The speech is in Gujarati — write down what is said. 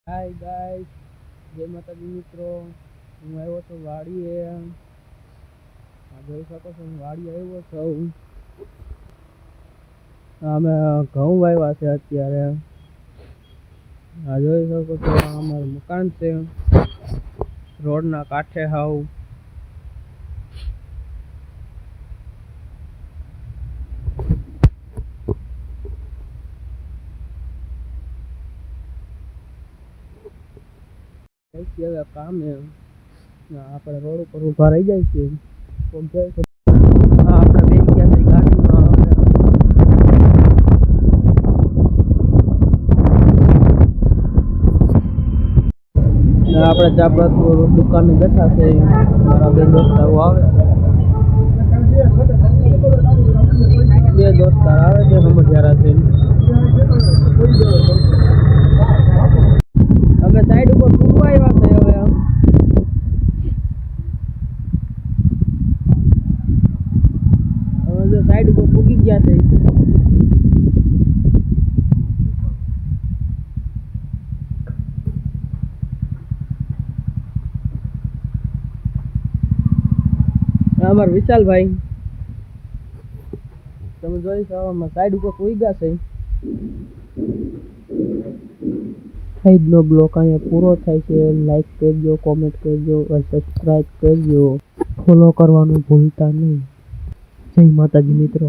હાય ગાઈસ, જય માતાજી મિત્રો. હું આવ્યો છું વાડીએ. જોઈ શકો છો હું વાડી આવ્યો છું. અમે ઘઉં વાવ્યા છે અત્યારે. જોઈ શકો છો અમારું મકાન છે રોડના કાંઠે હાવ. હવે કામે આપણે રોડ ઉપર ઊભા રહી જાય છે. આપણે બેસી ગયા છે ગાડીમાં. આપણે ચાપડા દુકાને બેઠા છે. મારા બે દોસ્તારો આવે, છે રમઢિયારાથી. અમે સાઈડ ઉપર ફૂગવા આવ્યા છે. હવે સાઈડ ઉપર ફૂગી ગયા છે. અમાર વિશાલભાઈ તમે જોઈ શકો સાઈડ ઉપર સુઈ ગયા છે. સાઈડનો બ્લોક અહીંયા પૂરો થાય છે. લાઈક કરજો, કોમેન્ટ કરજો, સબસ્ક્રાઈબ કરજો, ફોલો કરવાનું ભૂલતા નહીં. જય માતાજી મિત્રો.